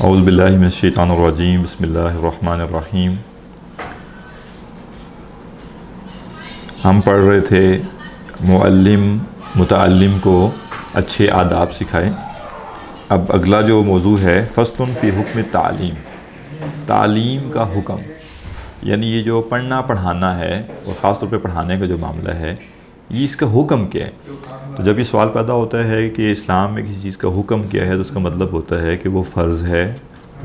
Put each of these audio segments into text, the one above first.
اعوذ باللہ من الشیطان الرجیم، بسم اللہ الرحمن الرحیم۔ ہم پڑھ رہے تھے معلم متعلم کو اچھے آداب سکھائے۔ اب اگلا جو موضوع ہے فصل فی حکم تعلیم، تعلیم کا حکم، یعنی یہ جو پڑھنا پڑھانا ہے اور خاص طور پہ پڑھانے کا جو معاملہ ہے، یہ اس کا حکم کیا ہے؟ تو جب یہ سوال پیدا ہوتا ہے کہ اسلام میں کسی چیز کا حکم کیا ہے، تو اس کا مطلب ہوتا ہے کہ وہ فرض ہے،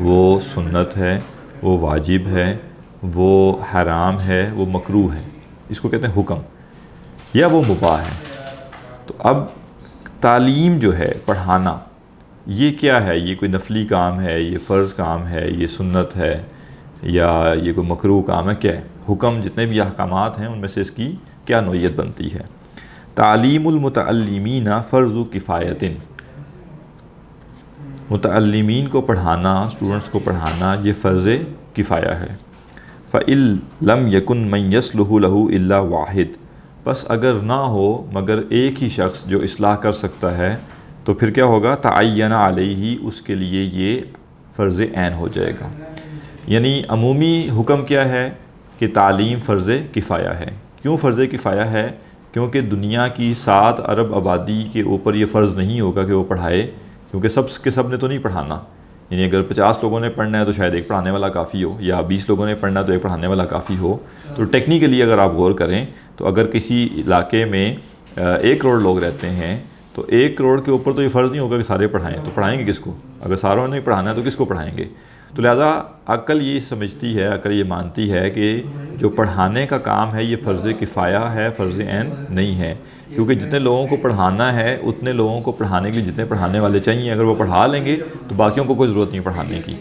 وہ سنت ہے، وہ واجب ہے، وہ حرام ہے، وہ مکروہ ہے، اس کو کہتے ہیں حکم، یا وہ مباح ہے۔ تو اب تعلیم جو ہے، پڑھانا، یہ کیا ہے؟ یہ کوئی نفلی کام ہے، یہ فرض کام ہے، یہ سنت ہے، یا یہ کوئی مکروہ کام ہے؟ کیا ہے حکم؟ جتنے بھی احکامات ہیں ان میں سے اس کی کیا نوعیت بنتی ہے؟ تعلیم المتعلمین فرض کفایت، متعلمین کو پڑھانا، اسٹوڈنٹس کو پڑھانا، یہ فرض کفایہ ہے۔ فَإِن لَمْ يَكُنْ مَنْ يَصْلُحُ لَهُ إِلَّا وَاحِدٌ، بس اگر نہ ہو مگر ایک ہی شخص جو اصلاح کر سکتا ہے، تو پھر کیا ہوگا؟ تعین علیہ، اس کے لیے یہ فرض عین ہو جائے گا۔ یعنی عمومی حکم کیا ہے کہ تعلیم فرض کفایہ ہے۔ کیوں فرض کفایہ ہے؟ کیونکہ دنیا کی 7 ارب آبادی کے اوپر یہ فرض نہیں ہوگا کہ وہ پڑھائے، کیونکہ سب کے سب نے تو نہیں پڑھانا۔ یعنی اگر 50 لوگوں نے پڑھنا ہے تو شاید ایک پڑھانے والا کافی ہو، یا 20 لوگوں نے پڑھنا ہے تو ایک پڑھانے والا کافی ہو۔ تو ٹیکنیکلی اگر آپ غور کریں تو اگر کسی علاقے میں 1 کروڑ لوگ رہتے ہیں تو 1 کروڑ کے اوپر تو یہ فرض نہیں ہوگا کہ سارے پڑھائیں، تو پڑھائیں گے کس کو؟ اگر ساروں نے پڑھانا ہے تو کس کو پڑھائیں گے؟ تو لہذا عقل یہ سمجھتی ہے، عقل یہ مانتی ہے کہ جو پڑھانے کا کام ہے یہ فرض کفایہ ہے، فرض عین نہیں ہے، کیونکہ جتنے لوگوں کو پڑھانا ہے اتنے لوگوں کو پڑھانے کے لیے جتنے پڑھانے والے چاہیے، اگر وہ پڑھا لیں گے تو باقیوں کو کوئی ضرورت نہیں پڑھانے کی۔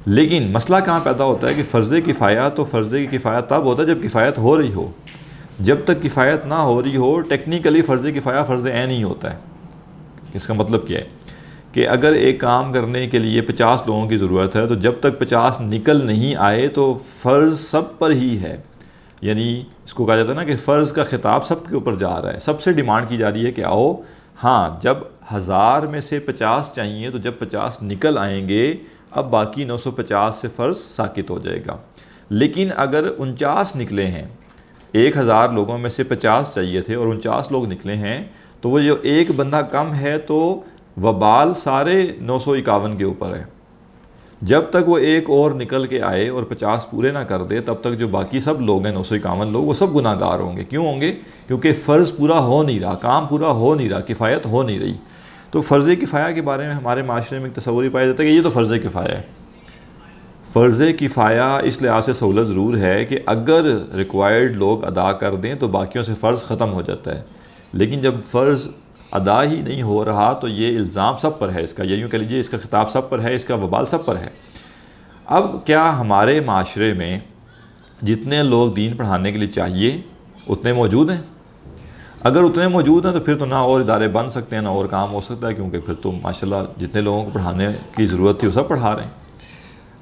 لیکن مسئلہ کہاں پیدا ہوتا ہے کہ فرض کفایہ تو فرض کفایہ تب ہوتا ہے جب کفایت ہو رہی ہو۔ جب تک کفایت نہ ہو رہی ہو، ٹیکنیکلی فرض کفایہ فرض عین ہی ہوتا ہے۔ اس کا مطلب کیا ہے کہ اگر ایک کام کرنے کے لیے 50 لوگوں کی ضرورت ہے تو جب تک 50 نکل نہیں آئے تو فرض سب پر ہی ہے۔ یعنی اس کو کہا جاتا ہے نا کہ فرض کا خطاب سب کے اوپر جا رہا ہے، سب سے ڈیمانڈ کی جا رہی ہے کہ آؤ، ہاں جب 1000 میں سے 50 چاہیے تو جب 50 نکل آئیں گے اب باقی 950 سے فرض ساقط ہو جائے گا۔ لیکن اگر 49 نکلے ہیں، 1000 لوگوں میں سے 50 چاہیے تھے اور 49 لوگ نکلے ہیں، تو وہ جو ایک بندہ کم ہے تو وبال سارے 951 کے اوپر ہے۔ جب تک وہ ایک اور نکل کے آئے اور 50 پورے نہ کر دے تب تک جو باقی سب لوگ ہیں 951 لوگ، وہ سب گناہ گار ہوں گے۔ کیوں ہوں گے؟ کیونکہ فرض پورا ہو نہیں رہا، کام پورا ہو نہیں رہا، کفایت ہو نہیں رہی۔ تو فرض کفایہ کے بارے میں ہمارے معاشرے میں ایک تصور ہی پایا جاتا ہے کہ یہ تو فرض کفایہ ہے۔ فرض کفایہ اس لحاظ سے سہولت ضرور ہے کہ اگر ریکوائرڈ لوگ ادا کر دیں تو باقیوں سے فرض ختم ہو جاتا ہے، لیکن جب فرض ادا ہی نہیں ہو رہا تو یہ الزام سب پر ہے، اس کا یوں کہہ لیجیے، اس کا خطاب سب پر ہے، اس کا وبال سب پر ہے۔ اب کیا ہمارے معاشرے میں جتنے لوگ دین پڑھانے کے لیے چاہیے اتنے موجود ہیں؟ اگر اتنے موجود ہیں تو پھر تو نہ اور ادارے بن سکتے ہیں، نہ اور کام ہو سکتا ہے، کیونکہ پھر تو ماشاءاللہ جتنے لوگوں کو پڑھانے کی ضرورت تھی وہ سب پڑھا رہے ہیں۔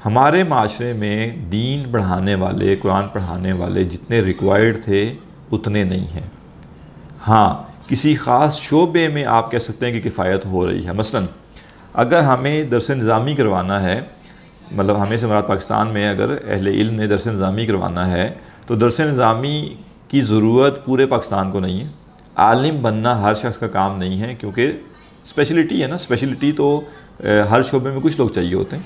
ہمارے معاشرے میں دین پڑھانے والے، قرآن پڑھانے والے جتنے ریکوائرڈ تھے اتنے نہیں ہیں۔ ہاں کسی خاص شعبے میں آپ کہہ سکتے ہیں کہ کفایت ہو رہی ہے۔ مثلا اگر ہمیں درس نظامی کروانا ہے، مطلب ہمیں سے مراد پاکستان میں اگر اہل علم نے درس نظامی کروانا ہے تو درس نظامی کی ضرورت پورے پاکستان کو نہیں ہے۔ عالم بننا ہر شخص کا کام نہیں ہے، کیونکہ اسپیشلٹی ہے نا، اسپیشلٹی تو ہر شعبے میں کچھ لوگ چاہیے ہوتے ہیں۔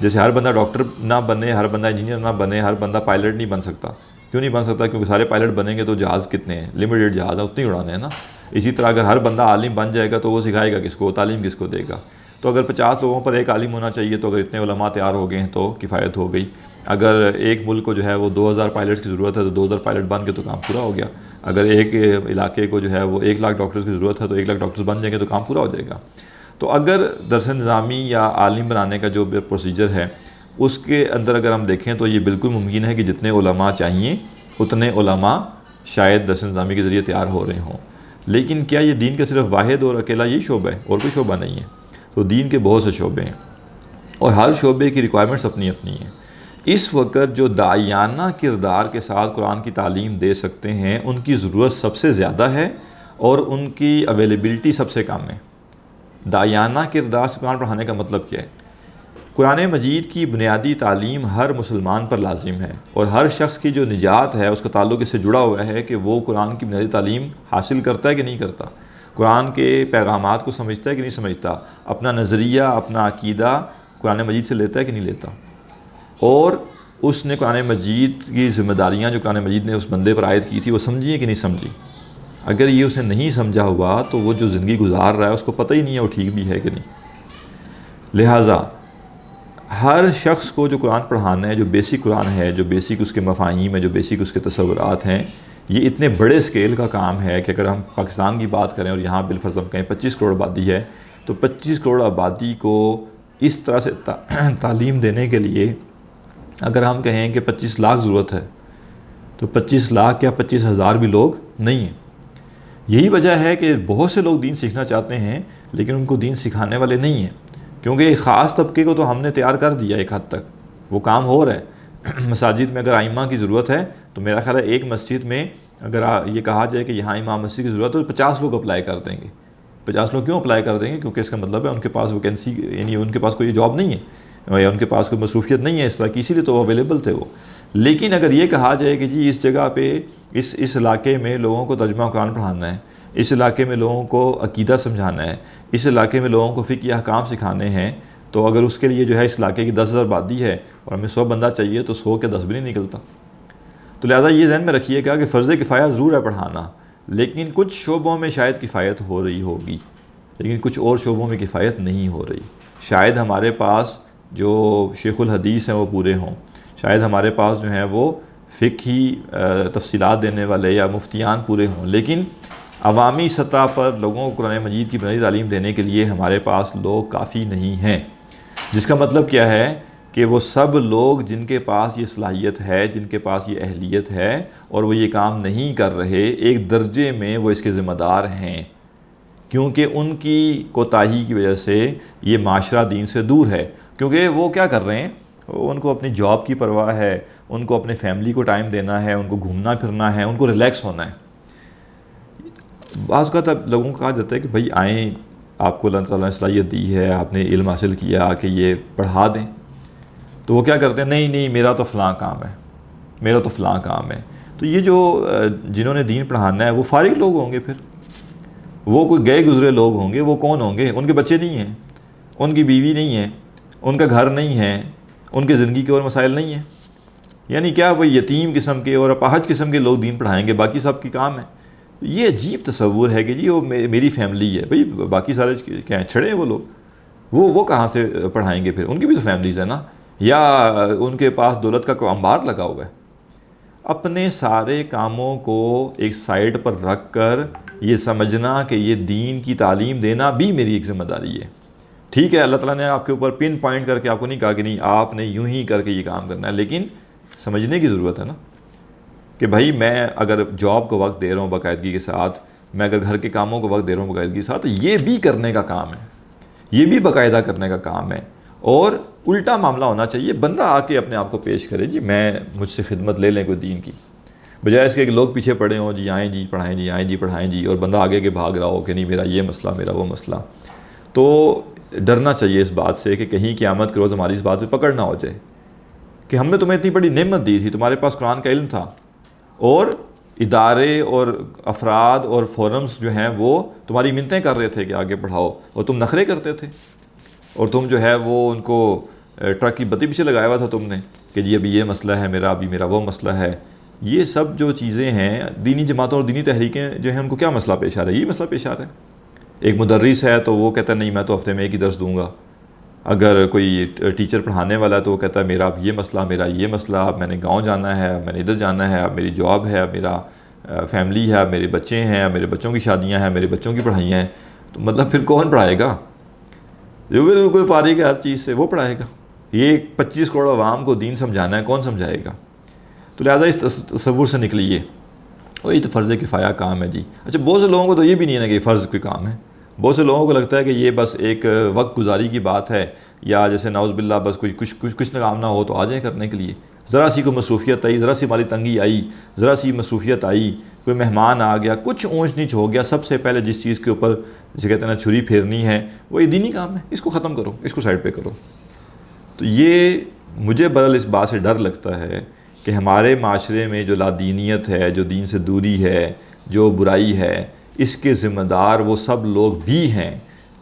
جیسے ہر بندہ ڈاکٹر نہ بنے، ہر بندہ انجینئر نہ بنے، ہر بندہ پائلٹ نہیں بن سکتا۔ کیوں نہیں بن سکتا؟ کیونکہ سارے پائلٹ بنیں گے تو جہاز کتنے ہیں، لمیٹڈ جہاز ہیں، اتنے ہی اڑانے ہیں نا۔ اسی طرح اگر ہر بندہ عالم بن جائے گا تو وہ سکھائے گا کس کو، تعلیم کس کو دے گا؟ تو اگر 50 لوگوں پر ایک عالم ہونا چاہیے تو اگر اتنے علماء تیار ہو گئے ہیں تو کفایت ہو گئی۔ اگر ایک ملک کو جو ہے وہ 2000 پائلٹس کی ضرورت ہے تو 2000 پائلٹ بن کے تو کام پورا ہو گیا۔ اگر ایک علاقے کو جو ہے وہ 1 لاکھ ڈاکٹرز کی ضرورت ہے تو 1 لاکھ ڈاکٹرز بن جائیں گے تو کام پورا ہو جائے گا۔ تو اگر درس نظامی یا عالم بنانے کا جو پروسیجر ہے اس کے اندر اگر ہم دیکھیں تو یہ بالکل ممکن ہے کہ جتنے علماء چاہیے اتنے علماء شاید درس نظامی کے ذریعے تیار ہو رہے ہوں۔ لیکن کیا یہ دین کا صرف واحد اور اکیلا یہی شعبہ ہے؟ اور کوئی شعبہ نہیں ہے۔ تو دین کے بہت سے شعبے ہیں اور ہر شعبے کی ریکوائرمنٹس اپنی اپنی ہیں۔ اس وقت جو داعیانہ کردار کے ساتھ قرآن کی تعلیم دے سکتے ہیں ان کی ضرورت سب سے زیادہ ہے اور ان کی اویلیبلٹی سب سے کم ہے۔ داعیانہ کردار سے قرآن پڑھانے کا مطلب کیا ہے؟ قرآن مجید کی بنیادی تعلیم ہر مسلمان پر لازم ہے، اور ہر شخص کی جو نجات ہے اس کا تعلق اس سے جڑا ہوا ہے کہ وہ قرآن کی بنیادی تعلیم حاصل کرتا ہے کہ نہیں کرتا، قرآن کے پیغامات کو سمجھتا ہے کہ نہیں سمجھتا، اپنا نظریہ اپنا عقیدہ قرآن مجید سے لیتا ہے کہ نہیں لیتا، اور اس نے قرآن مجید کی ذمہ داریاں جو قرآن مجید نے اس بندے پر عائد کی تھی وہ سمجھی ہے کہ نہیں سمجھی۔ اگر یہ اسے نہیں سمجھا ہوا تو وہ جو زندگی گزار رہا ہے اس کو پتہ ہی نہیں ہے وہ ٹھیک بھی ہے کہ نہیں۔ لہٰذا ہر شخص کو جو قرآن پڑھانا ہے، جو بیسک قرآن ہے، جو بیسک اس کے مفاہیم ہے، جو بیسک اس کے تصورات ہیں، یہ اتنے بڑے اسکیل کا کام ہے کہ اگر ہم پاکستان کی بات کریں اور یہاں بالفرض ہم کہیں 25 کروڑ آبادی ہے، تو 25 کروڑ آبادی کو اس طرح سے تعلیم دینے کے لیے اگر ہم کہیں کہ 25 لاکھ ضرورت ہے، تو 25 لاکھ یا 25,000 بھی لوگ نہیں ہیں۔ یہی وجہ ہے کہ بہت سے لوگ دین سیکھنا چاہتے ہیں لیکن ان کو دین سکھانے والے نہیں ہیں، کیونکہ ایک خاص طبقے کو تو ہم نے تیار کر دیا ایک حد تک، وہ کام ہو رہا ہے۔ مساجد میں اگر ائمہ کی ضرورت ہے تو میرا خیال ہے ایک مسجد میں اگر یہ کہا جائے کہ یہاں امام مسجد کی ضرورت ہے تو 50 لوگ اپلائی کر دیں گے۔ 50 لوگ کیوں اپلائی کر دیں گے؟ کیونکہ اس کا مطلب ہے ان کے پاس ویکینسی، یعنی ان کے پاس کوئی جاب نہیں ہے یا ان کے پاس کوئی مصروفیت نہیں ہے اس طرح کی، اسی لیے تو وہ اویلیبل تھے وہ۔ لیکن اگر یہ کہا جائے کہ جی اس جگہ پہ اس علاقے میں لوگوں کو ترجمہ قرآن پڑھانا ہے، اس علاقے میں لوگوں کو عقیدہ سمجھانا ہے، اس علاقے میں لوگوں کو فقہی احکام سکھانے ہیں، تو اگر اس کے لیے جو ہے اس علاقے کی 10,000 آبادی ہے اور ہمیں 100 بندہ چاہیے تو 100 کے 10 بھی نہیں نکلتا۔ تو لہٰذا یہ ذہن میں رکھیے گا کہ فرض کفایہ ضرور ہے پڑھانا، لیکن کچھ شعبوں میں شاید کفایت ہو رہی ہوگی، لیکن کچھ اور شعبوں میں کفایت نہیں ہو رہی۔ شاید ہمارے پاس جو شیخ الحدیث ہیں وہ پورے ہوں، شاید ہمارے پاس جو ہیں وہ فقہی تفصیلات دینے والے یا مفتیان پورے ہوں، لیکن عوامی سطح پر لوگوں کو قرآن مجید کی بنیادی تعلیم دینے کے لیے ہمارے پاس لوگ کافی نہیں ہیں، جس کا مطلب کیا ہے کہ وہ سب لوگ جن کے پاس یہ صلاحیت ہے، جن کے پاس یہ اہلیت ہے اور وہ یہ کام نہیں کر رہے، ایک درجے میں وہ اس کے ذمہ دار ہیں، کیونکہ ان کی کوتاہی کی وجہ سے یہ معاشرہ دین سے دور ہے۔ کیونکہ وہ کیا کر رہے ہیں، ان کو اپنی جاب کی پرواہ ہے، ان کو اپنے فیملی کو ٹائم دینا ہے، ان کو گھومنا پھرنا ہے، ان کو ریلیکس ہونا ہے۔ بعض اوقات لوگوں کو کہا جاتا ہے کہ بھائی آئیں، آپ کو اللہ تعالیٰ نے صلاحیت دی ہے، آپ نے علم حاصل کیا کہ یہ پڑھا دیں، تو وہ کیا کرتے ہیں، نہیں میرا تو فلاں کام ہے، میرا تو فلاں کام ہے۔ تو یہ جو جنہوں نے دین پڑھانا ہے وہ فارغ لوگ ہوں گے، پھر وہ کوئی گئے گزرے لوگ ہوں گے، وہ کون ہوں گے؟ ان کے بچے نہیں ہیں، ان کی بیوی نہیں ہے، ان کا گھر نہیں ہے، ان کے زندگی کے اور مسائل نہیں ہیں، یعنی کیا وہ یتیم قسم کے اور اپاہج قسم کے لوگ دین پڑھائیں گے، باقی سب کی کام ہے۔ یہ عجیب تصور ہے کہ جی وہ میری فیملی ہے، بھئی باقی سارے کیا ہیں، چھڑے ہیں وہ لوگ، وہ کہاں سے پڑھائیں گے؟ پھر ان کی بھی تو فیملیز ہیں نا، یا ان کے پاس دولت کا کوئی انبار لگا ہوا ہے۔ اپنے سارے کاموں کو ایک سائڈ پر رکھ کر یہ سمجھنا کہ یہ دین کی تعلیم دینا بھی میری ایک ذمہ داری ہے۔ ٹھیک ہے، اللہ تعالیٰ نے آپ کے اوپر پن پوائنٹ کر کے آپ کو نہیں کہا کہ نہیں آپ نے یوں ہی کر کے یہ کام کرنا ہے، لیکن سمجھنے کی ضرورت ہے نا کہ بھائی میں اگر جاب کو وقت دے رہا ہوں باقاعدگی کے ساتھ، میں اگر گھر کے کاموں کو وقت دے رہا ہوں باقاعدگی کے ساتھ، تو یہ بھی کرنے کا کام ہے، یہ بھی باقاعدہ کرنے کا کام ہے۔ اور الٹا معاملہ ہونا چاہیے، بندہ آ کے اپنے آپ کو پیش کرے، جی میں مجھ سے خدمت لے لیں کوئی دین کی، بجائے اس کے کہ لوگ پیچھے پڑے ہوں، جی آئیں جی پڑھائیں جی، آئیں جی پڑھائیں جی، اور بندہ آگے کے بھاگ رہا ہو کہ نہیں میرا یہ مسئلہ، میرا وہ مسئلہ۔ تو ڈرنا چاہیے اس بات سے کہ کہیں قیامت کے روز ہماری اس بات پہ پکڑ نہ ہو جائے کہ ہم نے تمہیں اتنی بڑی نعمت دی تھی، تمہارے پاس قرآن کا علم تھا، اور ادارے اور افراد اور فورمز جو ہیں وہ تمہاری منتیں کر رہے تھے کہ آگے پڑھاؤ، اور تم نخرے کرتے تھے، اور تم جو ہے وہ ان کو ٹرک کی بتی پیچھے لگایا ہوا تھا تم نے کہ جی ابھی یہ مسئلہ ہے میرا، ابھی میرا وہ مسئلہ ہے۔ یہ سب جو چیزیں ہیں، دینی جماعتوں اور دینی تحریکیں جو ہیں ان کو کیا مسئلہ پیش آ رہا ہے؟ یہ مسئلہ پیش آ رہا ہے۔ ایک مدرس ہے تو وہ کہتا ہے نہیں میں تو ہفتے میں ایک ہی درس دوں گا، اگر کوئی ٹیچر پڑھانے والا ہے تو وہ کہتا ہے میرا اب یہ مسئلہ، میرا یہ مسئلہ، اب میں نے گاؤں جانا ہے، اب میں نے ادھر جانا ہے، اب میری جاب ہے، اب میرا فیملی ہے، اب میرے بچے ہیں، اب میرے بچوں کی شادیاں ہیں، میرے بچوں کی پڑھائیاں ہیں۔ تو مطلب پھر کون پڑھائے گا؟ جو بالکل فارغ ہے ہر چیز سے، وہ پڑھائے گا۔ یہ 25 کروڑ عوام کو دین سمجھانا ہے، کون سمجھائے گا؟ تو لہٰذا اس تصور سے نکلیے، وہی تو فرض کفایہ کام ہے جی۔ اچھا بہت سے لوگوں کو تو یہ بھی نہیں ہے نا کہ فرض کوئی کام ہے، بہت سے لوگوں کو لگتا ہے کہ یہ بس ایک وقت گزاری کی بات ہے، یا جیسے نعوذ باللہ بس کوئی کچھ نہ کام نہ ہو تو آ جائیں کرنے کے لیے، ذرا سی کوئی مصروفیت آئی، ذرا سی مالی تنگی آئی، ذرا سی مصروفیت آئی، کوئی مہمان آ گیا، کچھ اونچ نیچ ہو گیا، سب سے پہلے جس چیز کے اوپر جسے کہتے ہیں نا چھری پھیرنی ہے وہ یہ دینی کام ہے، اس کو ختم کرو، اس کو سائڈ پہ کرو۔ تو یہ مجھے برحال اس بات سے ڈر لگتا ہے کہ ہمارے معاشرے میں جو لادینیت ہے، جو دین سے دوری ہے، جو برائی ہے، اس کے ذمہ دار وہ سب لوگ بھی ہیں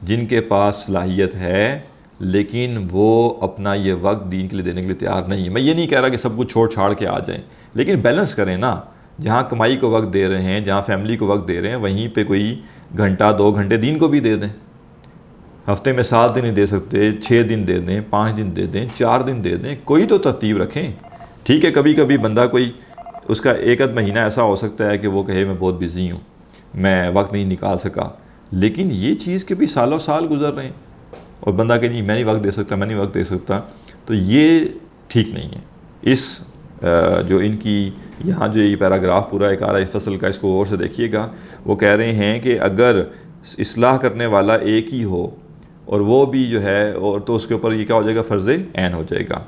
جن کے پاس صلاحیت ہے لیکن وہ اپنا یہ وقت دین کے لیے دینے کے لیے تیار نہیں ہے۔ میں یہ نہیں کہہ رہا کہ سب کچھ چھوڑ چھاڑ کے آ جائیں، لیکن بیلنس کریں نا۔ جہاں کمائی کو وقت دے رہے ہیں، جہاں فیملی کو وقت دے رہے ہیں، وہیں پہ کوئی گھنٹہ 2 گھنٹے دین کو بھی دے دیں۔ ہفتے میں 7 دن نہیں دے سکتے، 6 دن دے دیں، 5 دن دے دیں، 4 دن دے دیں، کوئی تو ترتیب رکھیں۔ ٹھیک ہے، کبھی کبھی بندہ کوئی اس کا 1 مہینہ ایسا ہو سکتا ہے کہ وہ کہے میں بہت بزی ہوں، میں وقت نہیں نکال سکا، لیکن یہ چیز کے بھی سالوں سال گزر رہے ہیں اور بندہ کہ نہیں میں نہیں وقت دے سکتا، میں نہیں وقت دے سکتا، تو یہ ٹھیک نہیں ہے۔ اس جو ان کی یہاں جو یہ پیراگراف پورا ایک آ رہا ہے فصل کا، اس کو غور سے دیکھیے گا۔ وہ کہہ رہے ہیں کہ اگر اصلاح کرنے والا ایک ہی ہو اور وہ بھی جو ہے اور تو اس کے اوپر یہ کیا ہو جائے گا، فرض عین ہو جائے گا۔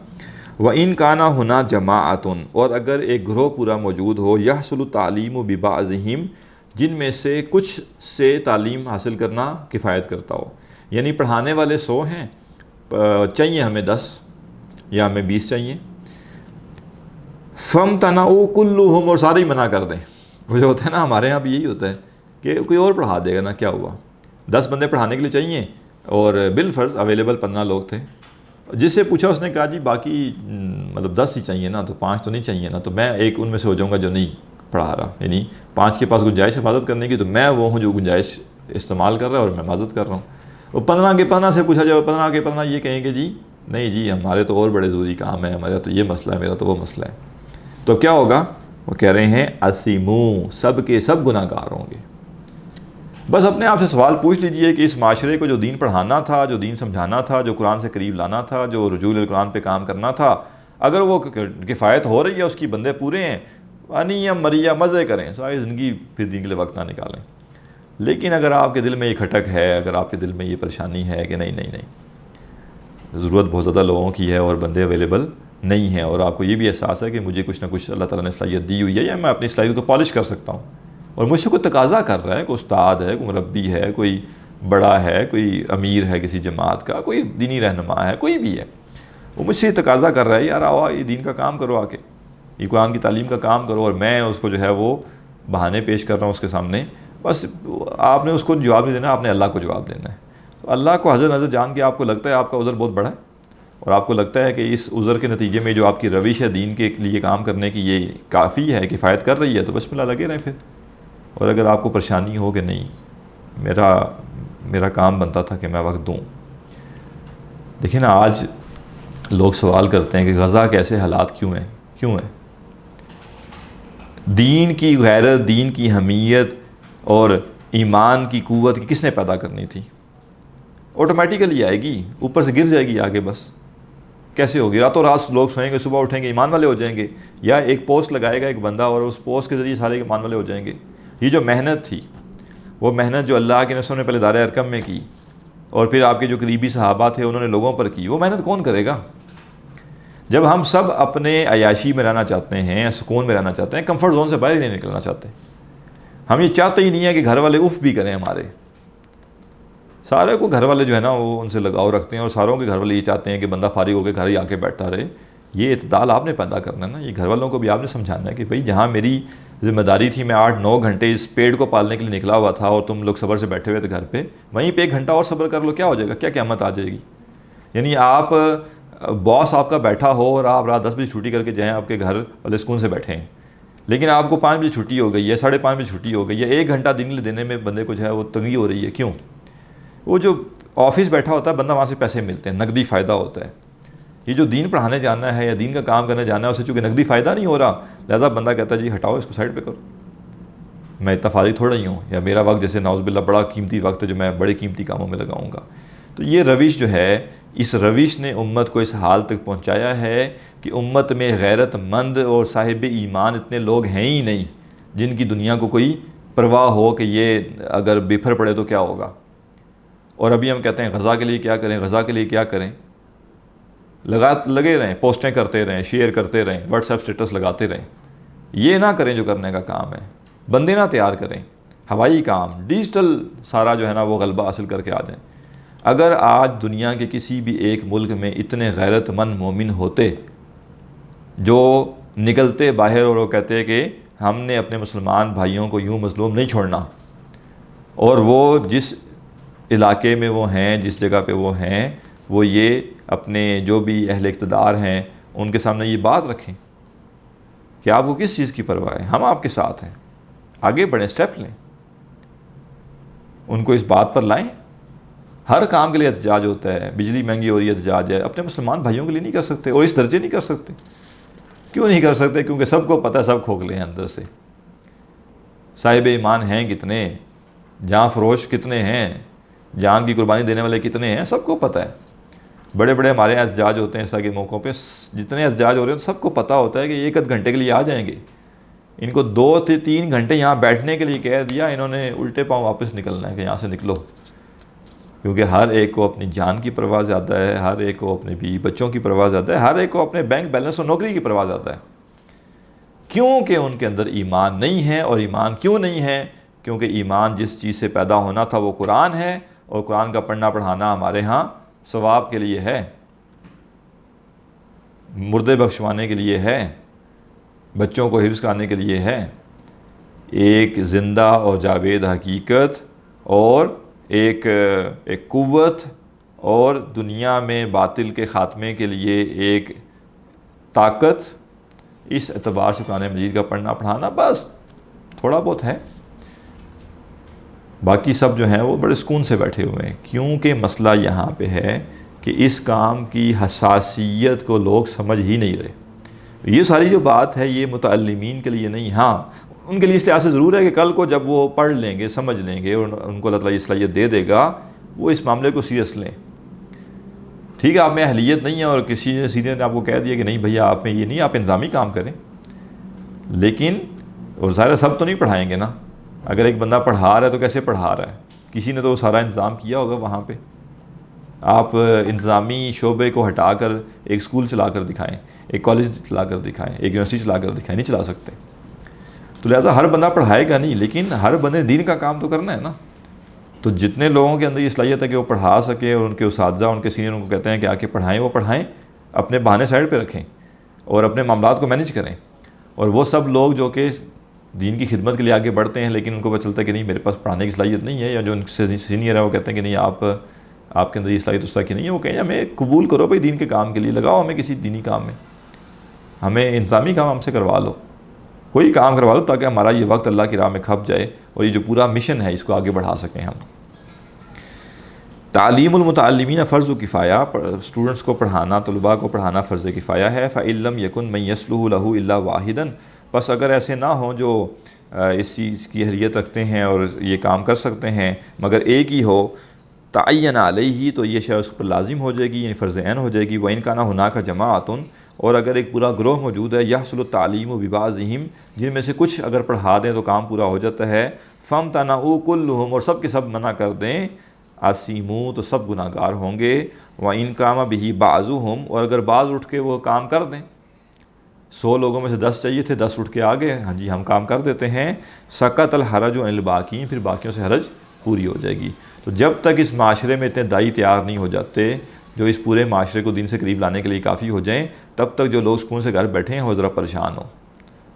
وَإِن كَانَ هُنَا جَمَاعَةٌ، اور اگر ایک گروہ پورا موجود ہو، يَحْصُلُ التَّعْلِيمُ بِبَعْضِهِمْ، جن میں سے کچھ سے تعلیم حاصل کرنا کفایت کرتا ہو، یعنی پڑھانے والے 100 ہیں، چاہیے ہمیں 10 یا ہمیں 20 چاہیے، فَامْتَنَعُوا كُلُّهُمْ، اور سارے ہی منع کر دیں۔ وہ جو ہوتا ہے نا ہمارے یہاں بھی یہی ہوتا ہے کہ کوئی اور پڑھا دے گا نا، کیا ہوا، 10 بندے پڑھانے کے لیے چاہیے اور بالفرض اویلیبل 15 لوگ تھے۔ جس سے پوچھا اس نے کہا جی باقی مطلب 10 ہی چاہیے نا، تو 5 تو نہیں چاہیے نا، تو میں ایک ان میں سے ہو جاؤں گا جو نہیں پڑھا رہا، یعنی 5 کے پاس گنجائش حفاظت کرنے کی، تو میں وہ ہوں جو گنجائش استعمال کر رہا ہے اور میں حفاظت کر رہا ہوں۔ وہ 15 کے 15 سے پوچھا جائے، 15 کے 15 یہ کہیں کہ جی نہیں جی ہمارے تو اور بڑے ضروری کام ہے، ہمارا تو یہ مسئلہ ہے، میرا تو وہ مسئلہ ہے، تو کیا ہوگا؟ وہ کہہ رہے ہیں اسیمو، سب کے سب گناہ گار ہوں گے۔ بس اپنے آپ سے سوال پوچھ لیجئے کہ اس معاشرے کو جو دین پڑھانا تھا، جو دین سمجھانا تھا، جو قرآن سے قریب لانا تھا، جو رجوع القرآن پہ کام کرنا تھا، اگر وہ کفایت ہو رہی ہے، اس کی بندے پورے ہیں، انیا مریا مزے کریں ساری زندگی، پھر دین کے لیے وقت نہ نکالیں۔ لیکن اگر آپ کے دل میں یہ کھٹک ہے، اگر آپ کے دل میں یہ پریشانی ہے کہ نہیں ضرورت بہت زیادہ لوگوں کی ہے اور بندے اویلیبل نہیں ہیں، اور آپ کو یہ بھی احساس ہے کہ مجھے کچھ نہ کچھ اللہ تعالیٰ نے صلاحیت دی ہوئی ہے یا میں اپنی صلاحیت کو پالش کر سکتا ہوں، اور مجھ سے کوئی تقاضا کر رہا ہے، کوئی استاد ہے، کوئی مربی ہے، کوئی بڑا ہے، کوئی امیر ہے کسی جماعت کا، کوئی دینی رہنما ہے، کوئی بھی ہے، وہ مجھ سے یہ تقاضا کر رہا ہے یار آؤ یہ دین کا کام کرو، آ کے یہ قرآن کی تعلیم کا کام کرو، اور میں اس کو جو ہے وہ بہانے پیش کر رہا ہوں اس کے سامنے، بس آپ نے اس کو جواب نہیں دینا، آپ نے اللہ کو جواب دینا ہے۔ تو اللہ کو حضر نظر جان کے آپ کو لگتا ہے آپ کا عذر بہت بڑا ہے، اور آپ کو لگتا ہے کہ اس عذر کے نتیجے میں جو آپ کی روش ہے دین کے لیے کام کرنے کی یہ کافی ہے، کفایت کر رہی ہے، تو بسم اللہ لگے رہیں پھر۔ اور اگر آپ کو پریشانی ہو کہ نہیں میرا کام بنتا تھا کہ میں وقت دوں، دیکھیں نا آج لوگ سوال کرتے ہیں کہ غزہ کیسے حالات کیوں ہیں؟ دین کی غیرت، دین کی حمیت اور ایمان کی قوت کس نے پیدا کرنی تھی؟ آٹومیٹیکلی آئے گی، اوپر سے گر جائے گی آگے، بس کیسے ہوگی؟ راتوں رات لوگ سوئیں گے، صبح اٹھیں گے ایمان والے ہو جائیں گے، یا ایک پوسٹ لگائے گا ایک بندہ اور اس پوسٹ کے ذریعے سارے ایمان والے ہو جائیں گے۔ یہ جو محنت تھی، وہ محنت جو اللہ کے رسول نے پہلے دار ارقم میں کی اور پھر آپ کے جو قریبی صحابہ تھے انہوں نے لوگوں پر کی، وہ محنت کون کرے گا؟ جب ہم سب اپنے عیاشی میں رہنا چاہتے ہیں، سکون میں رہنا چاہتے ہیں، کمفرٹ زون سے باہر ہی نہیں نکلنا چاہتے، ہم یہ چاہتے ہی نہیں ہے کہ گھر والے اف بھی کریں ہمارے، سارے کو گھر والے جو ہے نا وہ ان سے لگاؤ رکھتے ہیں، اور ساروں کے گھر والے یہ چاہتے ہیں کہ بندہ فارغ ہو کے گھر ہی آ کے بیٹھا رہے۔ یہ اعتدال آپ نے پیدا کرنا ہے نا، یہ گھر والوں کو بھی آپ نے سمجھانا ہے کہ بھئی جہاں میری ذمہ داری تھی، میں 8-9 گھنٹے اس پیڑ کو پالنے کے لیے نکلا ہوا تھا اور تم لوگ صبر سے بیٹھے ہوئے تھے گھر پہ، وہیں پہ 1 گھنٹہ اور صبر کر لو، کیا ہو جائے گا؟ کیا قیامت آ جائے گی؟ یعنی آپ باس آپ کا بیٹھا ہو اور آپ رات 10 بجے چھٹی کر کے جائیں، آپ کے گھر والے سکون سے بیٹھے ہیں، لیکن آپ کو 5 بجے چھٹی ہو گئی ہے، 5:30 بجے چھٹی ہو گئی ہے، 1 گھنٹہ دن کے دینے میں بندے کو جو ہے وہ تنگی ہو رہی ہے، کیوں؟ وہ جو آفس بیٹھا ہوتا ہے بندہ، وہاں سے پیسے ملتے ہیں، نقدی فائدہ ہوتا ہے۔ یہ جو دین پڑھانے جانا ہے یا دین کا کام کرنے جانا ہے، اسے چونکہ نقدی فائدہ نہیں ہو رہا، لہذا بندہ کہتا ہے جی ہٹاؤ اس کو، سائڈ پہ کرو، میں اتنا فارغ تھوڑا ہی ہوں، یا میرا وقت جیسے نعوذ باللہ بڑا قیمتی وقت ہے جو میں بڑے قیمتی کاموں میں لگاؤں گا۔ تو یہ روش جو ہے، اس روش نے امت کو اس حال تک پہنچایا ہے کہ امت میں غیرت مند اور صاحب ایمان اتنے لوگ ہیں ہی نہیں جن کی دنیا کو کوئی پرواہ ہو کہ یہ اگر بفر پڑے تو کیا ہوگا۔ اور ابھی ہم کہتے ہیں غزہ کے لیے کیا کریں، غزہ کے لیے کیا کریں، لگے رہیں، پوسٹیں کرتے رہیں، شیئر کرتے رہیں، واٹس ایپ سٹیٹس لگاتے رہیں، یہ نہ کریں جو کرنے کا کام ہے، بندے نہ تیار کریں، ہوائی کام ڈیجیٹل سارا جو ہے نا وہ غلبہ حاصل کر کے آ جائیں۔ اگر آج دنیا کے کسی بھی ایک ملک میں اتنے غیرت مند مومن ہوتے جو نکلتے باہر اور وہ کہتے کہ ہم نے اپنے مسلمان بھائیوں کو یوں مظلوم نہیں چھوڑنا، اور وہ جس علاقے میں وہ ہیں، جس جگہ پہ وہ ہیں، وہ یہ اپنے جو بھی اہل اقتدار ہیں ان کے سامنے یہ بات رکھیں کہ آپ کو کس چیز کی پرواہ ہے، ہم آپ کے ساتھ ہیں، آگے بڑھیں، سٹیپ لیں، ان کو اس بات پر لائیں۔ ہر کام کے لیے احتجاج ہوتا ہے، بجلی مہنگی ہو رہی ہے احتجاج ہے، اپنے مسلمان بھائیوں کے لیے نہیں کر سکتے، اور اس درجے نہیں کر سکتے۔ کیوں نہیں کر سکتے؟ کیونکہ سب کو پتہ ہے، سب کھوکھلے ہیں اندر سے، صاحب ایمان ہیں کتنے، جاں فروش کتنے ہیں، جان کی قربانی دینے والے کتنے ہیں، سب کو پتہ ہے۔ بڑے بڑے ہمارے یہاں احتجاج ہوتے ہیں اس طرح کے موقعوں پہ، جتنے احتجاج ہو رہے ہیں سب کو پتہ ہوتا ہے کہ یہ 1 گھنٹے کے لیے آ جائیں گے، ان کو 2 سے 3 گھنٹے یہاں بیٹھنے کے لیے کہہ دیا، انہوں نے الٹے پاؤں واپس نکلنا ہے کہ یہاں سے نکلو، کیونکہ ہر ایک کو اپنی جان کی پرواہ زیادہ ہے، ہر ایک کو اپنے بیوی بچوں کی پرواہ زیادہ ہے، ہر ایک کو اپنے بینک بیلنس اور نوکری کی پرواہ زیادہ ہے، کیونکہ ان کے اندر ایمان نہیں ہے۔ اور ایمان کیوں نہیں ہے؟ کیونکہ ایمان جس چیز سے پیدا ہونا تھا وہ قرآن ہے، اور قرآن کا پڑھنا پڑھانا ہمارے ہاں ثواب کے لیے ہے، مردے بخشوانے کے لیے ہے، بچوں کو حفظ کرانے کے لیے ہے، ایک زندہ اور جاوید حقیقت اور ایک قوت، اور دنیا میں باطل کے خاتمے کے لیے ایک طاقت۔ اس اعتبار سے قرآن مجید کا پڑھنا پڑھانا بس تھوڑا بہت ہے، باقی سب جو ہیں وہ بڑے سکون سے بیٹھے ہوئے ہیں، کیونکہ مسئلہ یہاں پہ ہے کہ اس کام کی حساسیت کو لوگ سمجھ ہی نہیں رہے۔ یہ ساری جو بات ہے یہ متعلمین کے لیے نہیں، ہاں ان کے لیے اس لحاظ سے ضرور ہے کہ کل کو جب وہ پڑھ لیں گے، سمجھ لیں گے، اور ان کو اللہ تعالیٰ یہ صلاحیت دے دے گا، وہ اس معاملے کو سیریس لیں۔ ٹھیک ہے، آپ میں اہلیت نہیں ہے اور کسی سینئر نے آپ کو کہہ دیا کہ نہیں بھیا آپ میں یہ نہیں، آپ انتظامی کام کریں، لیکن اور ظاہر سب تو نہیں پڑھائیں گے نا۔ اگر ایک بندہ پڑھا رہا ہے تو کیسے پڑھا رہا ہے؟ کسی نے تو سارا انتظام کیا ہوگا وہاں پہ۔ آپ انتظامی شعبے کو ہٹا کر ایک اسکول چلا کر دکھائیں، ایک کالج چلا کر دکھائیں، ایک یونیورسٹی چلا کر دکھائیں، نہیں چلا سکتے۔ تو لہٰذا ہر بندہ پڑھائے گا نہیں، لیکن ہر بندے دین کا کام تو کرنا ہے نا۔ تو جتنے لوگوں کے اندر یہ صلاحیت ہے کہ وہ پڑھا سکے، اور ان کے اساتذہ ان کے سینئر ان کو کہتے ہیں کہ آ کے پڑھائیں، وہ پڑھائیں، اپنے بہانے سائڈ پہ رکھیں اور اپنے معاملات کو مینیج کریں۔ اور وہ سب لوگ جو کہ دین کی خدمت کے لیے آگے بڑھتے ہیں لیکن ان کو پتہ چلتا ہے کہ نہیں میرے پاس پڑھانے کی صلاحیت نہیں ہے، یا جو ان سے سینئر ہے وہ کہتے ہیں کہ نہیں آپ کے اندر یہ صلاحیت اس طرح کی نہیں ہے، وہ کہیں ہمیں قبول کرو بھائی، دین کے کام کے لیے لگاؤ ہمیں کسی دینی کام میں، ہمیں انتظامی کام ہم سے کروا لو، کوئی کام کروا لو تاکہ ہمارا یہ وقت اللہ کی راہ میں کھپ جائے اور یہ جو پورا مشن ہے اس کو آگے بڑھا سکیں ہم۔ تعلیم المتعلمین فرض کفایہ، اسٹوڈنٹس کو پڑھانا، طلباء کو پڑھانا فرض کفایہ ہے۔ فَإِن لَّمْ يَكُن مَن يَصْلُحُ لَهُ إِلَّا وَاحِدًا، بس اگر ایسے نہ ہوں جو اس چیز کی اہلیت رکھتے ہیں اور یہ کام کر سکتے ہیں مگر ایک ہی ہو، تعین علیہ، تو یہ شے اس پر لازم ہو جائے گی، یعنی فرض عین ہو جائے گی۔ وَإِن كَانَ هُنَاكَ جَمَاعَةٌ، اور اگر ایک پورا گروہ موجود ہے، يَحْصُلُ التَّعْلِيمُ بِبَعْضِهِمْ، جن میں سے کچھ اگر پڑھا دیں تو کام پورا ہو جاتا ہے، فَامْتَنَعُوا كُلُّهُمْ، اور سب کے سب منع کر دیں، آسیمو، تو سب گناہ گار ہوں گے۔ وَإِن قَامَ بِهِ بَعْضُهُمْ، اور اگر بعض اٹھ کے وہ کام کر دیں، 100 لوگوں میں سے 10 چاہیے تھے، 10 اٹھ کے آ گئے، ہاں جی ہم کام کر دیتے ہیں، سقط الحرج عن الباقین، پھر باقیوں سے حرج پوری ہو جائے گی۔ تو جب تک اس معاشرے میں اتنے دائی تیار نہیں ہو جاتے جو اس پورے معاشرے کو دین سے قریب لانے کے لیے کافی ہو جائیں، تب تک جو لوگ سکون سے گھر بیٹھے ہیں وہ ذرا پریشان ہوں،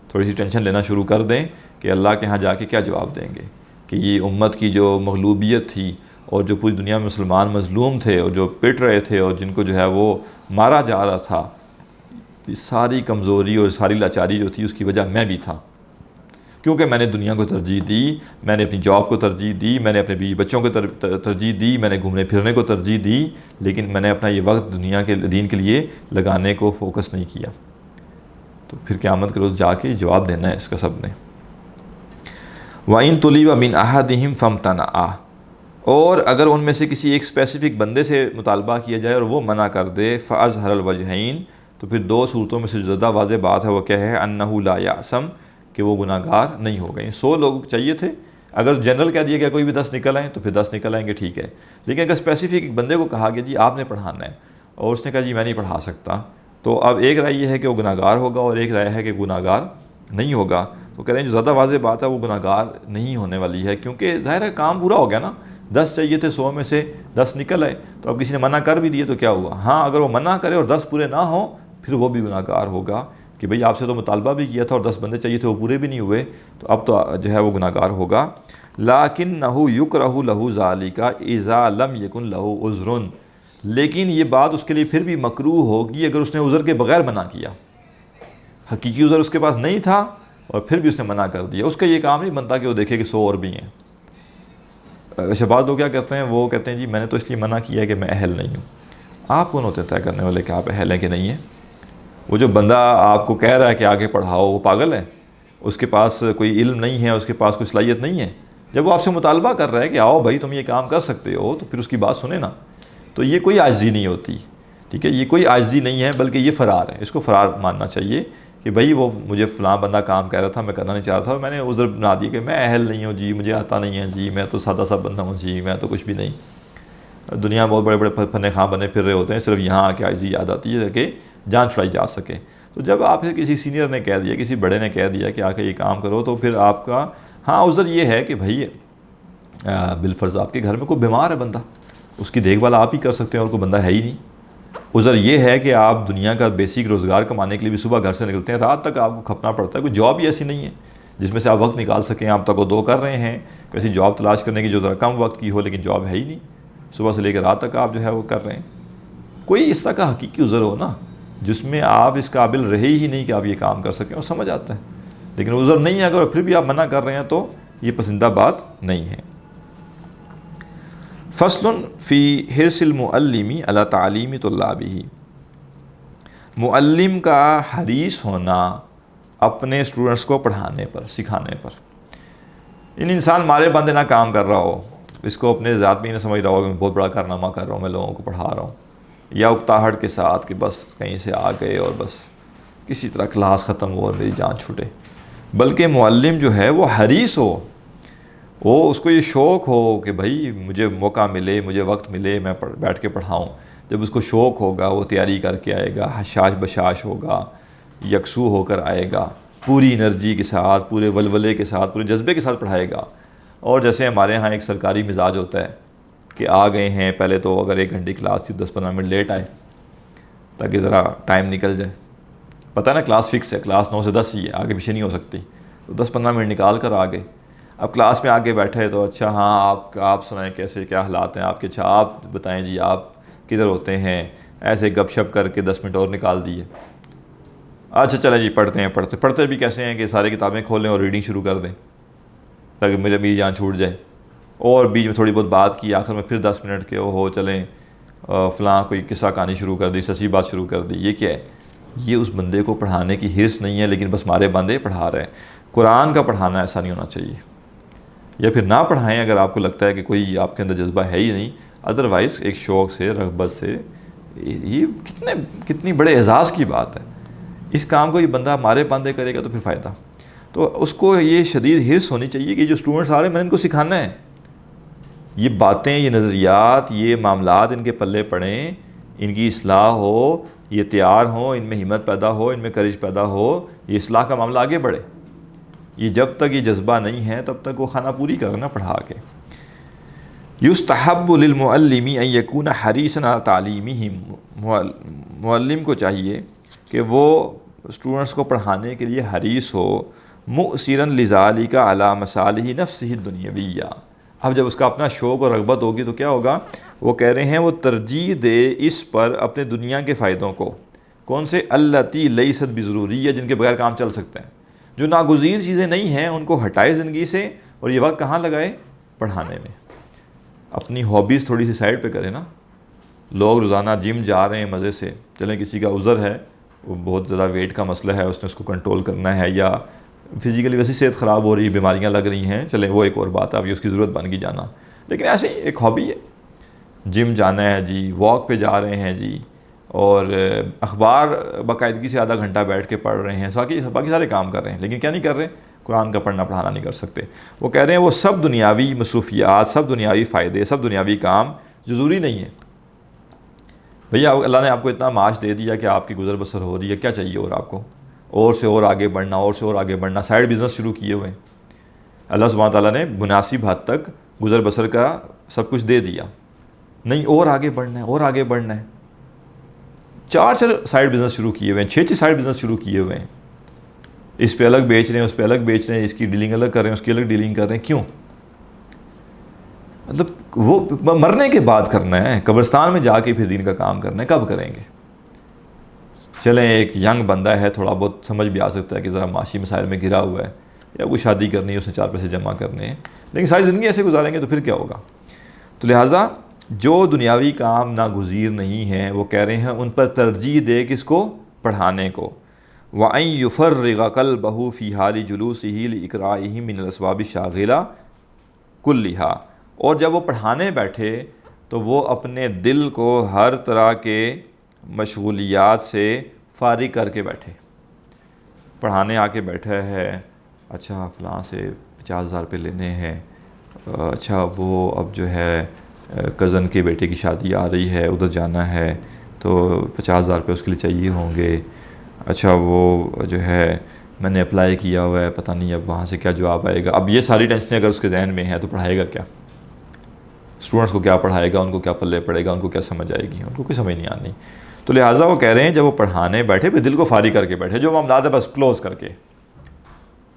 تھوڑی سی ٹینشن لینا شروع کر دیں کہ اللہ کے ہاں جا کے کیا جواب دیں گے، کہ یہ امت کی جو مغلوبیت تھی اور جو پوری دنیا میں مسلمان مظلوم تھے اور جو پٹ رہے تھے اور جن کو جو ہے وہ مارا جا رہا تھا، یہ ساری کمزوری اور ساری لاچاری جو تھی اس کی وجہ میں بھی تھا، کیونکہ میں نے دنیا کو ترجیح دی، میں نے اپنی جاب کو ترجیح دی، میں نے اپنے بیوی بچوں کو ترجیح دی، میں نے گھومنے پھرنے کو ترجیح دی، لیکن میں نے اپنا یہ وقت دنیا کے دین کے لیے لگانے کو فوکس نہیں کیا۔ تو پھر قیامت کے روز جا کے جواب دینا ہے اس کا سب نے۔ وَإِن طُلِبَ مِنْ أَحَدِهِمْ فَامْتَنَعَ، اور اگر ان میں سے کسی ایک اسپیسیفک بندے سے مطالبہ کیا جائے اور وہ منع کر دے، فَأَظْهَرَ الْوَجْهَيْنِ، تو پھر 2 صورتوں میں سے جو زیادہ واضح بات ہے وہ کیا ہے، أَنَّهُ لَا يَعْصَمْ، کہ وہ گناہ گار نہیں ہوگا۔ 100 لوگ چاہیے تھے، اگر جنرل کہہ دیا کہ کوئی بھی 10 نکل آئیں تو پھر 10 نکل آئیں گے، ٹھیک ہے، لیکن اگر اسپیسیفک ایک بندے کو کہا کہ جی آپ نے پڑھانا ہے اور اس نے کہا جی میں نہیں پڑھا سکتا، تو اب ایک رائے یہ ہے کہ وہ گناہ گار ہوگا اور ایک رائے ہے کہ گناہ گار نہیں ہوگا۔ تو کہہ رہے ہیں جو زیادہ واضح بات ہے وہ گناہ گار نہیں ہونے والی ہے، کیونکہ ظاہر ہے کام پورا ہو گیا نا، 10 چاہیے تھے، 100 میں سے 10 نکل آئے، تو اب کسی نے منع کر بھی دیے تو کیا ہوا؟ ہاں اگر وہ منع کرے اور 10 پورے نہ ہوں پھر وہ بھی گناہ گار ہوگا کہ بھئی آپ سے تو مطالبہ بھی کیا تھا اور 10 بندے چاہیے تھے وہ پورے بھی نہیں ہوئے، تو اب تو جو ہے وہ گناہ گار ہوگا۔ لَٰكِنَّهُ يُكْرَهُ لَهُ ذَلِكَ إِذَا لَمْ يَكُنْ لَهُ عُذْرٌ، لیکن یہ بات اس کے لیے پھر بھی مکروہ ہوگی اگر اس نے عذر کے بغیر منع کیا، حقیقی عذر اس کے پاس نہیں تھا اور پھر بھی اس نے منع کر دیا، اس کا یہ کام نہیں بنتا کہ وہ دیکھے کہ 100 اور بھی ہیں۔ ویسے بعض لوگ کیا کرتے ہیں، وہ کہتے ہیں جی میں نے تو اس لیے منع کیا ہے کہ میں اہل نہیں ہوں۔ آپ کون ہوتے ہیں طے کرنے والے کہ آپ اہل ہیں کہ نہیں ہیں؟ وہ جو بندہ آپ کو کہہ رہا ہے کہ آگے پڑھاؤ وہ پاگل ہے؟ اس کے پاس کوئی علم نہیں ہے، اس کے پاس کوئی صلاحیت نہیں ہے؟ جب وہ آپ سے مطالبہ کر رہا ہے کہ آؤ بھائی تم یہ کام کر سکتے ہو تو پھر اس کی بات سنیں نا۔ تو یہ کوئی عاجزی نہیں ہوتی، ٹھیک ہے، یہ کوئی عاجزی نہیں ہے بلکہ یہ فرار ہے، اس کو فرار ماننا چاہیے کہ بھئی وہ مجھے فلاں بندہ کام کہہ رہا تھا میں کرنا نہیں چاہ رہا تھا اور میں نے عذر بنا دیا کہ میں اہل نہیں ہوں جی، مجھے آتا نہیں ہے جی، میں تو سادہ سا بندہ ہوں جی، میں تو کچھ بھی نہیں۔ دنیا میں بہت بڑے بڑے فن خواہ بنے پھر رہے ہوتے ہیں، صرف یہاں آ کے عاجزی یاد آتی ہے کہ جان چھڑائی جا سکے۔ تو جب آپ سے کسی سینئر نے کہہ دیا، کسی بڑے نے کہہ دیا کہ آ کے یہ کام کرو، تو پھر آپ کا ہاں عذر یہ ہے کہ بھئی بالفرض آپ کے گھر میں کوئی بیمار ہے بندہ، اس کی دیکھ بھال آپ ہی کر سکتے ہیں اور کوئی بندہ ہے ہی نہیں۔ عذر یہ ہے کہ آپ دنیا کا بیسک روزگار کمانے کے لیے بھی صبح گھر سے نکلتے ہیں، رات تک آپ کو کھپنا پڑتا ہے، کوئی جاب ہی ایسی نہیں ہے جس میں سے آپ وقت نکال سکیں، آپ تک وہ دو کر رہے ہیں، ایسی جاب تلاش کرنے کی جو ذرا کم وقت کی ہو لیکن جاب ہے ہی نہیں، صبح سے لے کے رات تک آپ جو ہے وہ کر رہے ہیں۔ کوئی اس طرح کا حقیقی عذر ہو نا جس میں آپ اس قابل رہے ہی نہیں کہ آپ یہ کام کر سکیں، اور سمجھ آتا ہے، لیکن عذر نہیں ہے اگر پھر بھی آپ منع کر رہے ہیں تو یہ پسندیدہ بات نہیں ہے۔ فصل فی حرص المعلم علی تعلیم طلابہ، معلم کا حریص ہونا اپنے اسٹوڈنٹس کو پڑھانے پر، سکھانے پر۔ انسان مارے بندے نہ کام کر رہا ہو، اس کو اپنے ذات میں ہی نہ سمجھ رہا ہو کہ میں بہت بڑا کارنامہ کر رہا ہوں، میں لوگوں کو پڑھا رہا ہوں، یا اکتاہٹ کے ساتھ کہ بس کہیں سے آ گئے اور بس کسی طرح کلاس ختم ہو اور میری جان چھوٹے، بلکہ معلم جو ہے وہ حریص ہو، وہ اس کو یہ شوق ہو کہ بھائی مجھے موقع ملے، مجھے وقت ملے، میں بیٹھ کے پڑھاؤں۔ جب اس کو شوق ہوگا وہ تیاری کر کے آئے گا، حشاش بشاش ہوگا، یکسو ہو کر آئے گا، پوری انرجی کے ساتھ، پورے ولولے کے ساتھ، پورے جذبے کے ساتھ پڑھائے گا۔ اور جیسے ہمارے ہاں ایک سرکاری مزاج ہوتا ہے کہ آ گئے ہیں، پہلے تو اگر 1 گھنٹے کلاس تھی 10-15 منٹ لیٹ آئے تاکہ ذرا ٹائم نکل جائے، پتہ ہے نا کلاس فکس ہے، کلاس 9 سے 10 ہی ہے، آگے پیچھے نہیں ہو سکتی، تو 10-15 منٹ نکال کر آ گئے۔ اب کلاس میں آگے بیٹھے تو اچھا ہاں آپ سنائیں کیسے کیا حالات ہیں آپ کے، اچھا آپ بتائیں جی آپ کدھر ہوتے ہیں، ایسے گپ شپ کر کے 10 منٹ اور نکال دیے۔ اچھا چلیں جی پڑھتے بھی کیسے ہیں کہ ساری کتابیں کھولیں اور ریڈنگ شروع کر دیں تاکہ میری جان چھوٹ جائے، اور بیچ میں تھوڑی بہت بات کی، آخر میں پھر 10 منٹ کے ہو چلیں فلاں کوئی قصہ کہانی شروع کر دی، سچی بات شروع کر دی۔ یہ کیا ہے؟ یہ اس بندے کو پڑھانے کی حرص نہیں ہے، لیکن بس مارے باندھے پڑھا رہے ہیں۔ قرآن کا پڑھانا ایسا نہیں ہونا چاہیے، یا پھر نہ پڑھائیں اگر آپ کو لگتا ہے کہ کوئی آپ کے اندر جذبہ ہے ہی نہیں، ادروائز ایک شوق سے، رغبت سے۔ یہ کتنی بڑے اعزاز کی بات ہے، اس کام کو یہ بندہ مارے باندھے کرے گا تو پھر فائدہ۔ تو اس کو یہ شدید حرص ہونی چاہیے کہ جو اسٹوڈنٹس آ رہے ہیں میں نے ان کو سکھانا ہے، یہ باتیں، یہ نظریات، یہ معاملات ان کے پلے پڑیں، ان کی اصلاح ہو، یہ تیار ہوں، ان میں ہمت پیدا ہو، ان میں کرج پیدا ہو، یہ اصلاح کا معاملہ آگے بڑھے۔ یہ جب تک یہ جذبہ نہیں ہے تب تک وہ خانہ پوری کرنا پڑھا کے۔ یستحب للمعلم ان یکون حریصا علی تعلیمہ، معلم کو چاہیے کہ وہ اسٹوڈنٹس کو پڑھانے کے لیے حریص ہو، مؤثرا لذالک علی مصالح نفسہ الدنیویہ۔ اب جب اس کا اپنا شوق اور رغبت ہوگی تو کیا ہوگا؟ وہ کہہ رہے ہیں وہ ترجیح دے اس پر اپنے دنیا کے فائدوں کو، کون سے؟ التی لیست بضروریہ، جن کے بغیر کام چل سکتا ہے، جو ناگزیر چیزیں نہیں ہیں ان کو ہٹائے زندگی سے، اور یہ وقت کہاں لگائے؟ پڑھانے میں۔ اپنی ہابیز تھوڑی سی سائڈ پہ کریں نا۔ لوگ روزانہ جم جا رہے ہیں مزے سے، چلیں کسی کا عذر ہے، وہ بہت زیادہ ویٹ کا مسئلہ ہے، اس نے اس کو کنٹرول کرنا ہے، یا فزیکلی ویسی صحت خراب ہو رہی ہے، بیماریاں لگ رہی ہیں، چلیں وہ ایک اور بات ہے، ابھی اس کی ضرورت بن گئی جانا، لیکن ایسے ہی ایک ہابی ہے، جم جانا ہے جی، واک پہ جا رہے ہیں جی، اور اخبار باقاعدگی سے آدھا گھنٹہ بیٹھ کے پڑھ رہے ہیں، باقی سارے کام کر رہے ہیں، لیکن کیا نہیں کر رہے؟ قرآن کا پڑھنا پڑھانا نہیں کر سکتے۔ وہ کہہ رہے ہیں وہ سب دنیاوی مصروفیات، سب دنیاوی فائدے، سب دنیاوی کام جو ضروری نہیں ہے۔ بھیا اللہ نے آپ کو اتنا معاش دے دیا کہ آپ کی گزر بسر ہو رہی ہے، کیا چاہیے اور آپ کو؟ اور سے اور آگے بڑھنا، اور سے اور آگے بڑھنا، سائڈ بزنس شروع کیے ہوئے ہیں۔ اللہ سبحانہ تعالیٰ نے مناسب حد تک گزر بسر کا سب کچھ دے دیا, نہیں اور آگے بڑھنا ہے اور آگے بڑھنا ہے. 4 سائڈ بزنس شروع کیے ہوئے ہیں, 6 سائڈ بزنس شروع کیے ہوئے ہیں, اس پہ الگ بیچ رہے ہیں, اس پہ الگ بیچ رہے ہیں, اس کی ڈیلنگ الگ کر رہے ہیں, اس کی الگ ڈیلنگ کر رہے ہیں. کیوں؟ مطلب وہ مرنے کے بعد کرنا ہے, قبرستان میں جا کے پھر دین کا کام کرنا ہے, کب کریں گے؟ چلیں ایک ینگ بندہ ہے, تھوڑا بہت سمجھ بھی آ سکتا ہے کہ ذرا معاشی مسائل میں گرا ہوا ہے, یا کوئی شادی کرنی ہے, اس نے 4 پیسے جمع کرنے ہیں, لیکن ساری زندگی ایسے گزاریں گے تو پھر کیا ہوگا؟ تو لہٰذا جو دنیاوی کام ناگزیر نہیں ہیں وہ کہہ رہے ہیں ان پر ترجیح دے کس کو؟ پڑھانے کو. وَأَن يُفَرِّغَ قَلْبَهُ فِي حَالِ جُلُوسِهِ لِإِقْرَائِهِ مِنَ الْأَسْبَابِ الشَّاغِلَةِ كُلِّهَا, اور جب وہ پڑھانے بیٹھے تو وہ اپنے دل کو ہر طرح کے مشغولیات سے فارغ کر کے بیٹھے. پڑھانے آ کے بیٹھا ہے, اچھا فلاں سے 50,000 روپے لینے ہیں, اچھا وہ اب جو ہے کزن کے بیٹے کی شادی آ رہی ہے, ادھر جانا ہے تو 50,000 روپے اس کے لیے چاہیے ہوں گے, اچھا وہ جو ہے میں نے اپلائی کیا ہوا ہے, پتہ نہیں اب وہاں سے کیا جواب آئے گا. اب یہ ساری ٹینشنیں اگر اس کے ذہن میں ہیں تو پڑھائے گا کیا؟ اسٹوڈنٹس کو کیا پڑھائے گا, ان کو کیا پلے پڑے گا, ان کو کیا سمجھ آئے گی, ان کو کوئی سمجھ نہیں آنی. تو لہٰذا وہ کہہ رہے ہیں جب وہ پڑھانے بیٹھے پھر دل کو فارغ کر کے بیٹھے, جو معاملات ہے بس کلوز کر کے.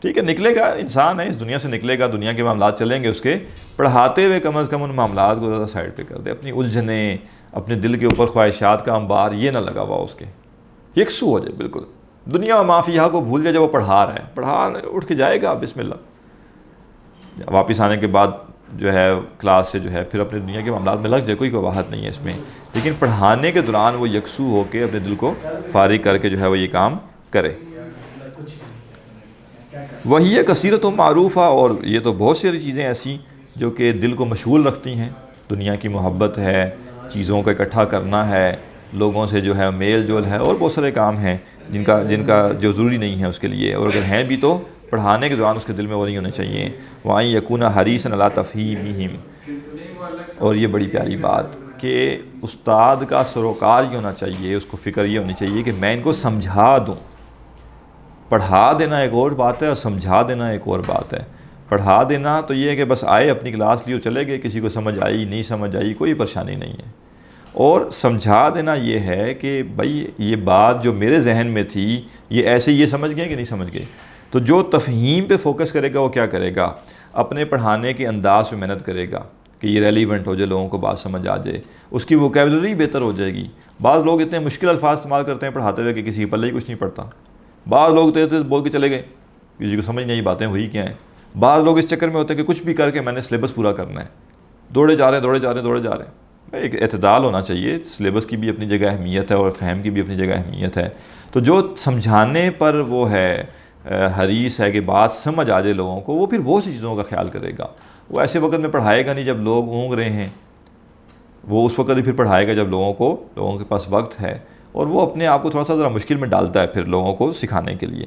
ٹھیک ہے, نکلے گا, انسان ہے, اس دنیا سے نکلے گا, دنیا کے معاملات چلیں گے اس کے, پڑھاتے ہوئے کم از کم ان معاملات کو ذرا سائڈ پہ کر دے. اپنی الجھنیں, اپنے دل کے اوپر خواہشات کا انبار یہ نہ لگا ہوا اس کے, یکسو ہو جائے بالکل. دنیا و مافیہا کو بھول جائے. جب وہ پڑھا رہا ہے, پڑھا اٹھ کے جائے گا بسم اللہ, واپس آنے کے بعد جو ہے کلاس سے جو ہے پھر اپنے دنیا کے معاملات میں لگ جائے, کوئی وباہت نہیں ہے اس میں. لیکن پڑھانے کے دوران وہ یکسو ہو کے اپنے دل کو فارغ کر کے جو ہے وہ یہ کام کرے. وہی کثیرت و معروفہ, اور یہ تو بہت ساری چیزیں ایسی جو کہ دل کو مشغول رکھتی ہیں. دنیا کی محبت ہے, چیزوں کو اکٹھا کرنا ہے, لوگوں سے جو ہے میل جول ہے, اور بہت سارے کام ہیں جن کا جو ضروری نہیں ہے اس کے لیے, اور اگر ہیں بھی تو پڑھانے کے دوران اس کے دل میں وہ نہیں ہونے چاہیے. وَأَن يَكُونَ حَرِيصًا عَلَىٰ تَفْهِيمِهِمْ, اور یہ بڑی پیاری بات کہ استاد کا سروکار یہ ہونا چاہیے, اس کو فکر یہ ہونی چاہیے کہ میں ان کو سمجھا دوں. پڑھا دینا ایک اور بات ہے اور سمجھا دینا ایک اور بات ہے. پڑھا دینا تو یہ ہے کہ بس آئے اپنی کلاس لیے چلے گئے, کسی کو سمجھ آئی نہیں سمجھ آئی کوئی پریشانی نہیں ہے. اور سمجھا دینا یہ ہے کہ بھائی یہ بات جو میرے ذہن میں تھی یہ ایسے یہ سمجھ گئے کہ نہیں سمجھ گئے. تو جو تفہیم پہ فوکس کرے گا وہ کیا کرے گا؟ اپنے پڑھانے کے انداز پہ محنت کرے گا کہ یہ ریلیونٹ ہو جائے, لوگوں کو بات سمجھ آ جائے, اس کی ووکیبلری بہتر ہو جائے گی. بعض لوگ اتنے مشکل الفاظ استعمال کرتے ہیں پڑھاتے ہوئے کہ کسی کے پلے ہی کچھ نہیں پڑتا. بعض لوگ تیز تیز بول کے چلے گئے, کسی کو سمجھ نہیں آئی باتیں ہوئی کیا ہیں. بعض لوگ اس چکر میں ہوتے ہیں کہ کچھ بھی کر کے میں نے سلیبس پورا کرنا ہے, دوڑے جا رہے ہیں. ایک اعتدال ہونا چاہیے, سلیبس کی بھی اپنی جگہ اہمیت ہے اور فہم کی بھی اپنی جگہ اہمیت ہے. تو جو سمجھانے پر وہ ہے حریص ہے کہ بات سمجھ آ جائے لوگوں کو, وہ پھر بہت سی چیزوں کا خیال کرے گا. وہ ایسے وقت میں پڑھائے گا نہیں جب لوگ اونگ رہے ہیں, وہ اس وقت ہی پھر پڑھائے گا جب لوگوں کے پاس وقت ہے, اور وہ اپنے آپ کو تھوڑا سا ذرا مشکل میں ڈالتا ہے پھر لوگوں کو سکھانے کے لیے.